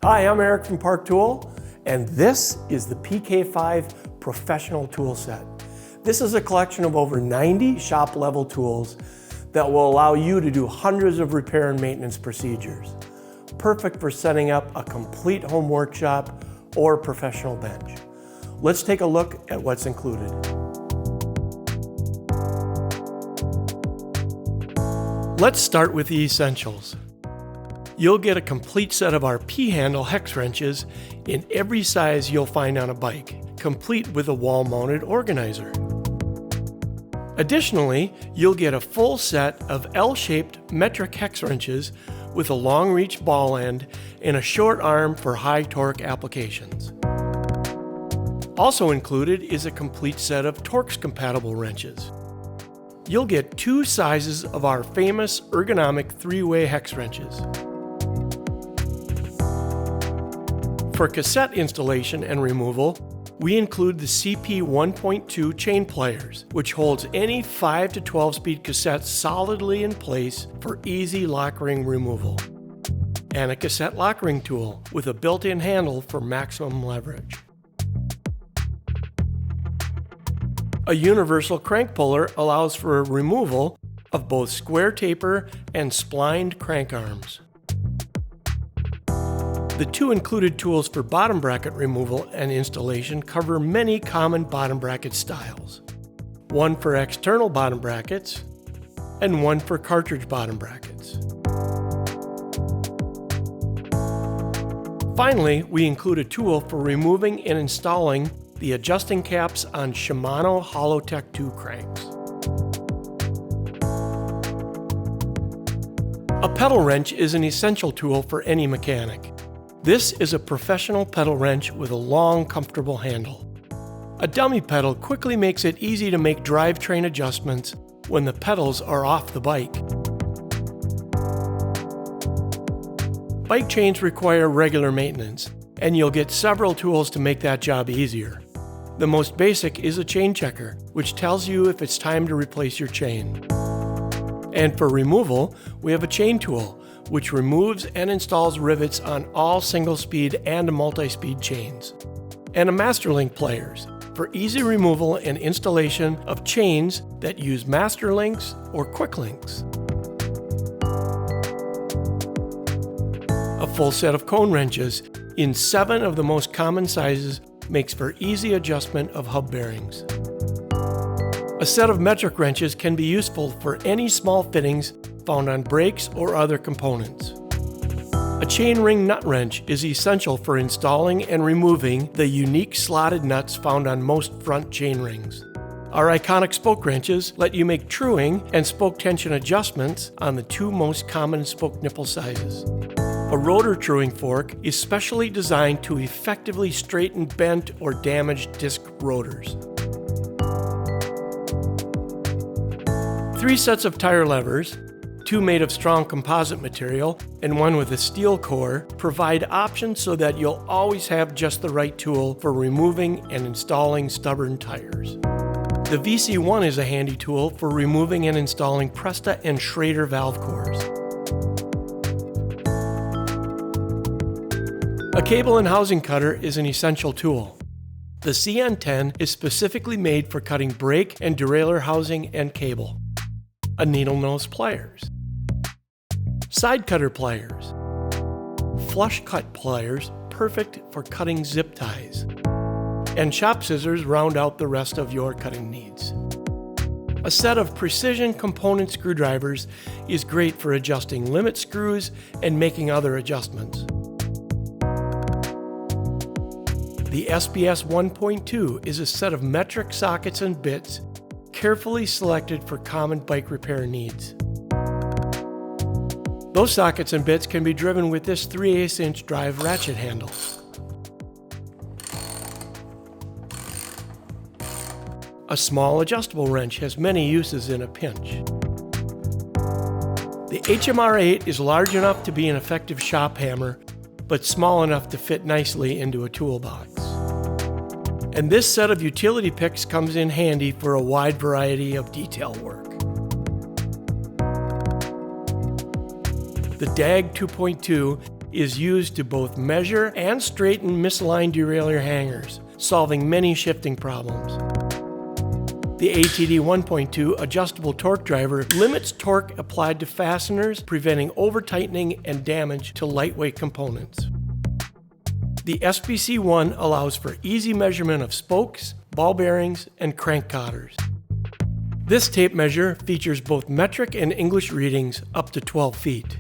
Hi, I'm Eric from Park Tool, and this is the PK-5 Professional Tool Set. This is a collection of over 90 shop-level tools that will allow you to do hundreds of repair and maintenance procedures. Perfect for setting up a complete home workshop or professional bench. Let's take a look at what's included. Let's start with the essentials. You'll get a complete set of our P-handle hex wrenches in every size you'll find on a bike, complete with a wall-mounted organizer. Additionally, you'll get a full set of L-shaped metric hex wrenches with a long-reach ball end and a short arm for high torque applications. Also included is a complete set of Torx-compatible wrenches. You'll get 2 sizes of our famous ergonomic 3-way hex wrenches. For cassette installation and removal, we include the CP 1.2 chain pliers, which holds any 5 to 12 speed cassette solidly in place for easy Lockring removal, and a cassette Lockring tool with a built-in handle for maximum leverage. A universal crank puller allows for removal of both square taper and splined crank arms. The 2 included tools for bottom bracket removal and installation cover many common bottom bracket styles. One for external bottom brackets and one for cartridge bottom brackets. Finally, we include a tool for removing and installing the adjusting caps on Shimano Hollowtech 2 cranks. A pedal wrench is an essential tool for any mechanic. This is a professional pedal wrench with a long, comfortable handle. A dummy pedal quickly makes it easy to make drivetrain adjustments when the pedals are off the bike. Bike chains require regular maintenance, and you'll get several tools to make that job easier. The most basic is a chain checker, which tells you if it's time to replace your chain. And for removal, we have a chain tool, which removes and installs rivets on all single-speed and multi-speed chains. And a Masterlink pliers for easy removal and installation of chains that use master links or quick links. A full set of cone wrenches in 7 of the most common sizes makes for easy adjustment of hub bearings. A set of metric wrenches can be useful for any small fittings found on brakes or other components. A chain ring nut wrench is essential for installing and removing the unique slotted nuts found on most front chain rings. Our iconic spoke wrenches let you make truing and spoke tension adjustments on the 2 most common spoke nipple sizes. A rotor truing fork is specially designed to effectively straighten bent or damaged disc rotors. 3 sets of tire levers, 2 made of strong composite material and 1 with a steel core, provide options so that you'll always have just the right tool for removing and installing stubborn tires. The VC1 is a handy tool for removing and installing Presta and Schrader valve cores. A cable and housing cutter is an essential tool. The CN10 is specifically made for cutting brake and derailleur housing and cable. A needle nose pliers. Side cutter pliers. Flush cut pliers, perfect for cutting zip ties. And shop scissors round out the rest of your cutting needs. A set of precision component screwdrivers is great for adjusting limit screws and making other adjustments. The SBS 1.2 is a set of metric sockets and bits carefully selected for common bike repair needs. Those sockets and bits can be driven with this 3/8" drive ratchet handle. A small adjustable wrench has many uses in a pinch. The HMR8 is large enough to be an effective shop hammer, but small enough to fit nicely into a toolbox. And this set of utility picks comes in handy for a wide variety of detail work. The DAG 2.2 is used to both measure and straighten misaligned derailleur hangers, solving many shifting problems. The ATD 1.2 adjustable torque driver limits torque applied to fasteners, preventing over-tightening and damage to lightweight components. The SBC-1 allows for easy measurement of spokes, ball bearings, and crank cotters. This tape measure features both metric and English readings up to 12 feet.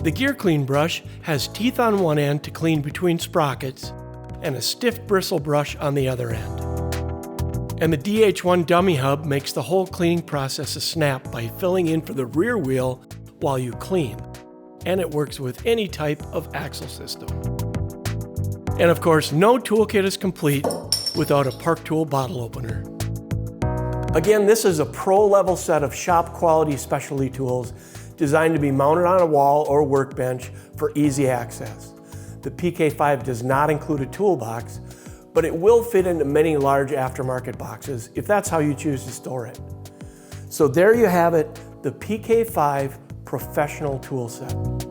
The gear clean brush has teeth on one end to clean between sprockets and a stiff bristle brush on the other end. And the DH1 dummy hub makes the whole cleaning process a snap by filling in for the rear wheel while you clean. And it works with any type of axle system. And of course, no toolkit is complete without a Park Tool bottle opener. Again, this is a pro-level set of shop quality specialty tools designed to be mounted on a wall or workbench for easy access. The PK-5 does not include a toolbox, but it will fit into many large aftermarket boxes if that's how you choose to store it. So there you have it, the PK-5 Professional Tool Set.